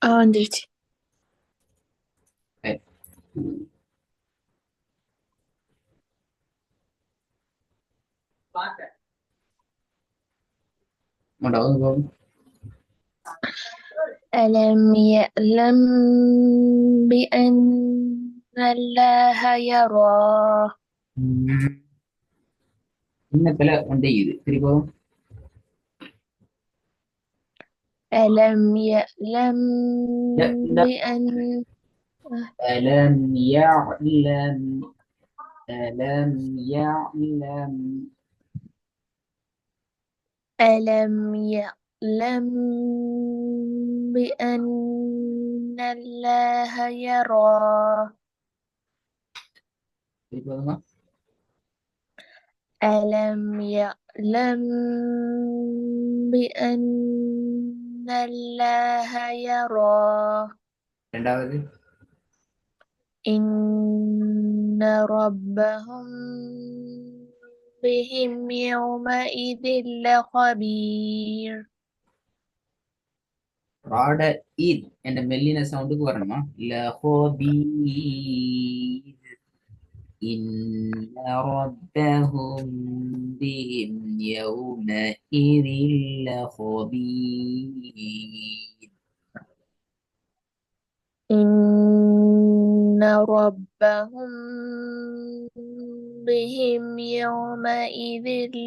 Andretti. Evet. Mudah. ألم يعلم بأن الله يراه. இன்னத்துல வந்து இது திரும்பவும் ألم يعلم لا. بأن ألم يعلم ألم يعلم ألم يعلم بأن الله يراه. திரும்பவும் ألم يعلم بأن الله يراه. ரெண்டாவது إن ربهم بهم يومئذ لخبير. ராட ஈத் என்ற மெல்லின சவுண்டுக்கு வரணுமா இல்ல ஹோபி إن ربهم بهم يومئذ لخبير. إن ربهم بهم يومئذ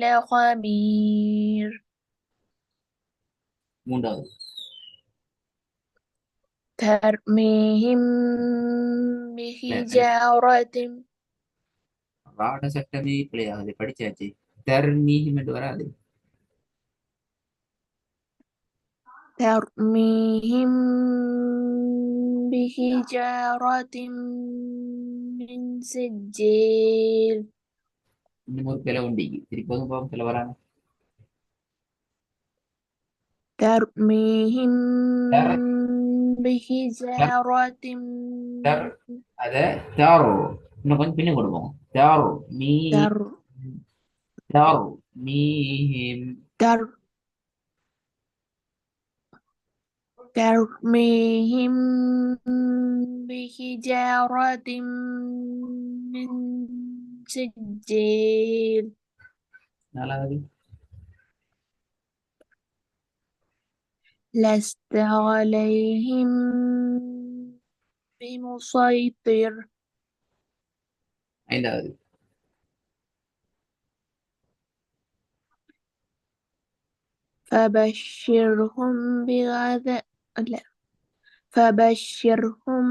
لخبير. மூன்றாவது ترميهم இல்ல இல்ல بحجارة. ராட சட்டமே பிழையாகுது படிச்சாச்சு தர்மீஹிம் என்று வராது ترميهم بحجارة من سجيل. இன்னும் ஒரு பிழை உண்டு திருப்பதும் பாவம் பிழை வராங்க ترميهم தர் தர் بحجارة தர் அத தாரோ இன்னும் கொஞ்சம் பின்ன கொடுப்போம் தாரோ மீ تر தாரோ மீஹிம் تر ترميهم بحجارة من سجيل. நாலாவது لست عليهم بمسيطر. ஐந்தாவது فبشرهم بغذاء لا فبشرهم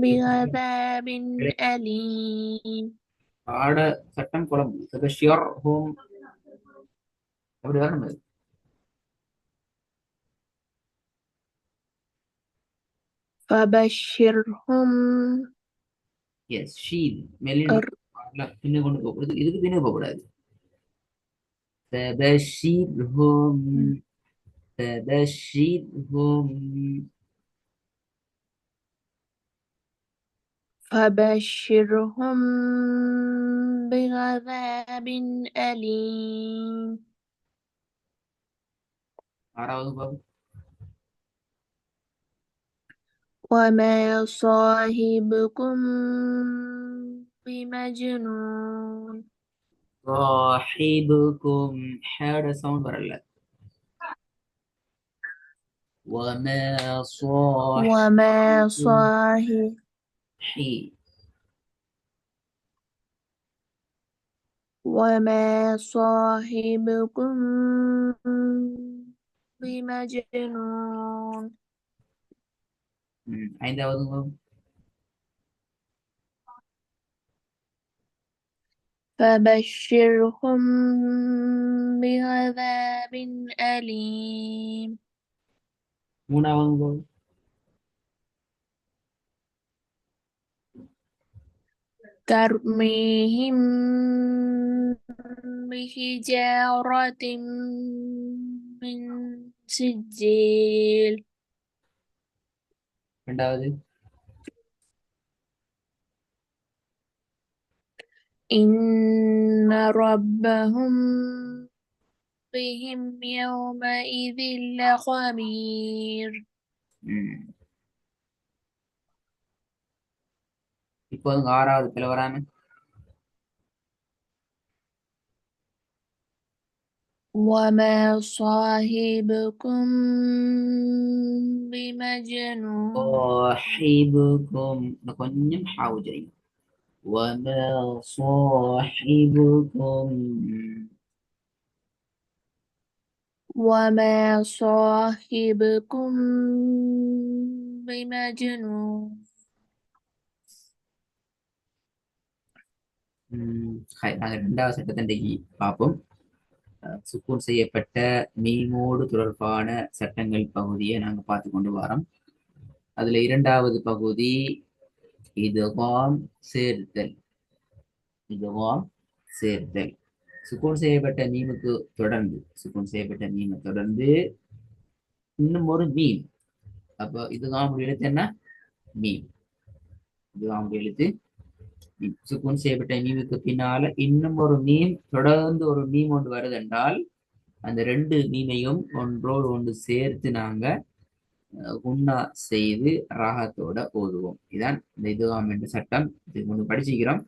بعذاب أليم. ஆட சட்டம் குழம்பு ஷியோர் ஹோம் அப்படி வரணும் அது. فبشرهم எஸ் ஷீல் மெல்லின பின்ன கொண்டு போகக்கூடாது இதுக்கு பின்ன போகக்கூடாது فبشرهم فبشرهم فبشرهم بعذاب أليم. ஆறாவது பாபு وما صاحبكم بمجنون. صاحبكم حاட சவுண்ட் வரல وما وما صاحبكم صاحب حي وما صاحبكم بمجنون. ஐந்தாவது பாபு فبشرهم بعذاب أليم. மூணாவது பாபு ترميهم بحجارة من سجيل. ரெண்டாவது إن ربهم بهم يومئذ لخبير. ம். இப்போது ஆறாவது பிள்ளை வராம. وما صاحبكم بمجنون صاحبكم இன்னும் கொஞ்சம் ஹாவு செய்யும். وما صاحبكم وما صاحبكم بمجنون நாங்கள் இரண்டாவது சட்டத்தை இன்றைக்கு பார்ப்போம். சுக்கூன் செய்யப்பட்ட மீமோடு தொடர்பான சட்டங்கள் பகுதியை நாங்கள் பார்த்து கொண்டு வரோம். அதுல இரண்டாவது பகுதி இதுவாம் சேர்த்தல். இதுவாம் சேர்த்தல். சுக்கூன் செய்யப்பட்ட மீமுக்கு தொடர்ந்து சுக்கூன் செய்யப்பட்ட மீமை தொடர்ந்து இன்னும் ஒரு மீன். அப்போ இதுதான் எழுத்து என்ன? மீம். இதுதான் எழுத்து சுக்கூன் செய்யப்பட்ட மீமுக்கு பின்னால இன்னும் ஒரு மீம் தொடர்ந்து ஒரு மீம் ஒன்று வருது என்றால் அந்த ரெண்டு மீமையும் ஒன்றோடு ஒன்று சேர்த்து நாங்க உண்ணா செய்து ராகத்தோட ஓதுவோம். இதான் இந்த இதுவாம் என்ற சட்டம். இது ஒன்று படிச்சுக்கிறோம்.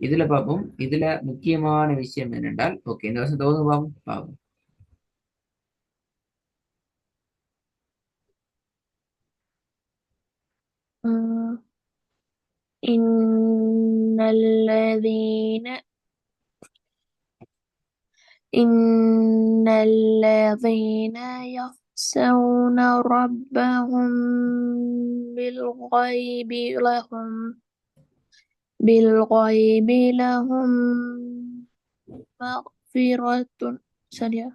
இதுல பார்ப்போம். இதுல முக்கியமான விஷயம் என்னென்றால் ஓகே இந்த வருஷம் தோதும் பார்ப்போம். إن الذين إن الذين يخشون ربهم بالغيب لهم مغفرة سريع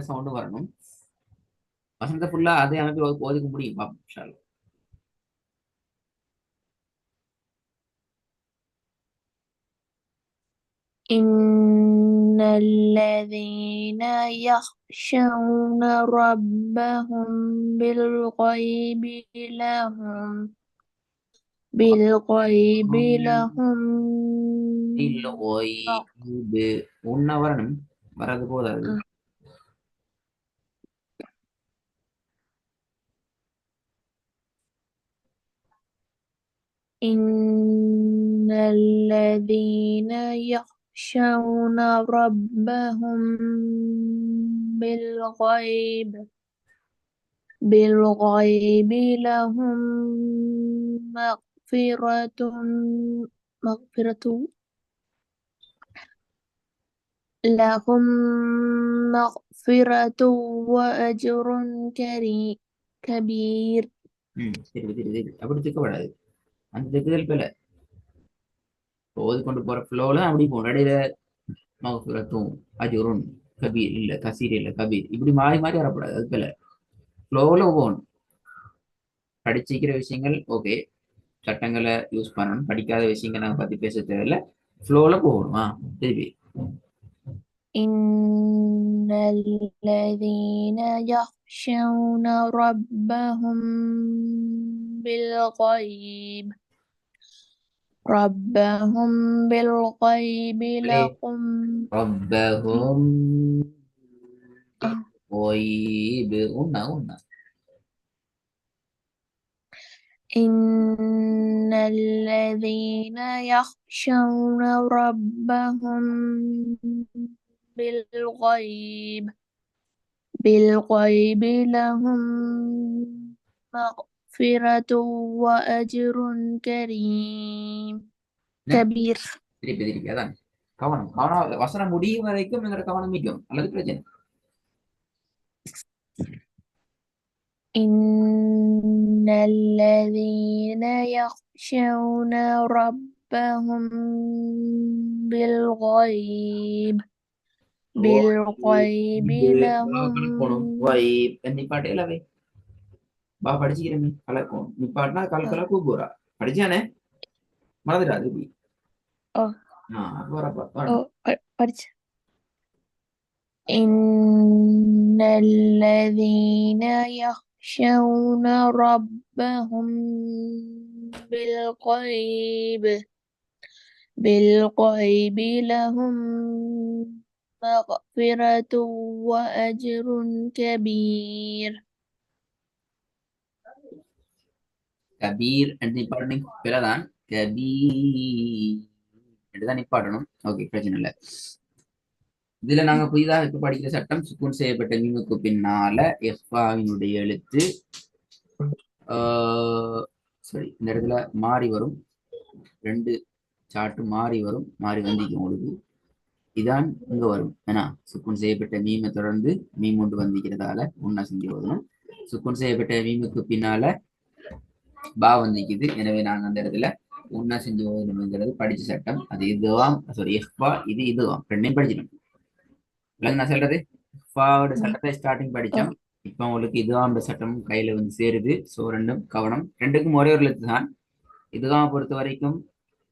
சவுண்ட் வரணும். வசந்த ஃபுல்லா அதே அமைப்பு ஓதிக்க முடியும். பார்ப்போம் இன்ஷா அல்லாஹ். إن الذين يخشون ربهم بالغيب لهم உன்ன வரணும். வராது போதாது. إن الذين يخشون ربهم بالغيب لهم مغفرة وأجر كبير. அப்படி திக்கப்படாது. அந்த திக்குதல் பிள்ளை ஓதி கொண்டு போற ஃப்ளோல அப்படி போகணும். இடையில மகஃபிரத்தும் அஜுருன் கபீர் இல்ல கசீர் இல்ல கபீர் இப்படி மாறி மாறி வரக்கூடாது. அது பிள்ளை ஃப்ளோல போகணும். படிச்சிக்கிற விஷயங்கள் ஓகே சட்டங்களை யூஸ் பண்ணணும். படிக்காத விஷயங்கள் நாங்கள் பத்தி பேச தேவையில்ல. ஃப்ளோல போகணுமா திருப்பி. إن الذين يخشون ربهم بالغيب لهم ربهم بالغيب قلنا إن الذين يخشون ربهم بالغيب لهم مغفرة وأجر كبير. திருப்பி அதான் கவனம் வசனம் முடியும் வரைக்கும் எங்களோட கவனம் மிக்கும் அல்லது பிரச்சனை. إن الذين يخشون ربهم بالغيب لهم நிப்பாட்டே பா படிச்சுக்கிறேன் கலக்கும் நிப்பாட்டினா கலக்கல கூப்பிடுறா படிச்சானே மறந்துடா திருப்பி. إن الذين يخشون ربهم بالغيب لهم مغفرة وأجر كبير. கபீர் என்று நிப்பாட்டணும் பிறதான் கபீர் என்றுதான் நிப்பாட்டணும். ஓகே, பிரச்சனை இல்லை. இதுல நாங்க புதிதாக இப்ப படிக்கிற சட்டம் சுக்கூன் செய்யப்பட்ட மீமுக்கு பின்னால எஃபாவினுடைய எழுத்து சரி இந்த இடத்துல மாறி வரும். ரெண்டு சாட்டு மாறி வரும். மாறி வந்திக்கும் உங்களுக்கு இதான் இங்க வரும். ஏன்னா சுக்கூன் செய்யப்பட்ட மீமை தொடர்ந்து மீம் ஒன்று வந்திக்கிறதால ஒன்னா செஞ்சு வரணும். சுக்கூன் செய்யப்பட்ட மீமுக்கு பின்னால பா வந்திக்குது. எனவே நாங்க அந்த இடத்துல ஒன்னா செஞ்சு வரணுங்கிறது படிச்ச சட்டம். அது இதுவாம் சாரி எஃபா இது இதுவாம் ரெண்டையும் படிச்சிடும். நான் சொல்றது எஃபாவோட சட்டத்தை ஸ்டார்டிங் படிச்சோம். இப்போ உங்களுக்கு இதுவாம் சட்டம் கையில வந்து சேருது. ஸோ ரெண்டும் கவனம். ரெண்டுக்கும் ஒரே ஒரு எழுத்து தான். இதுவாம் பொறுத்த வரைக்கும்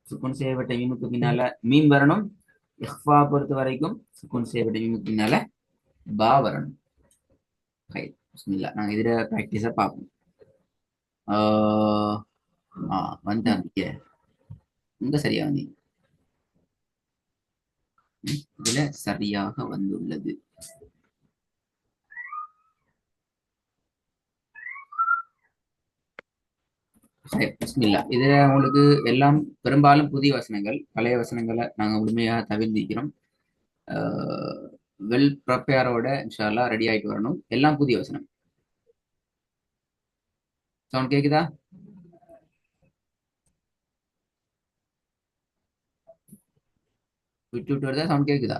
சுக்குன் செய்யப்பட்ட மீமுக்கு பின்னால மீம் வரணும். இஹ்ஃபா பொறுத்த வரைக்கும் சுக்குன் செய்யப்பட்ட மீமுக்கு பின்னால பா வரணும். பிஸ்மில்லா. நாங்க இதுல பிராக்டிஸா பார்ப்போம். வந்தாங்க இங்க சரியா வந்து இதுல சரியாக வந்துள்ளது. பிஸ்மில்லா. இதுல உங்களுக்கு எல்லாம் பெரும்பாலும் புதிய வசனங்கள். பழைய வசனங்களை நாங்க முழுமையாக தவிர்த்திக்கிறோம். வெல் ப்ரிப்பேரோட இன்ஷால்லா ரெடி ஆயிட்டு வரணும். எல்லாம் புதிய வசனம். சவுண்ட் கேக்குதா? விட்டு விட்டு வருதா? சவுண்ட் கேக்குதா?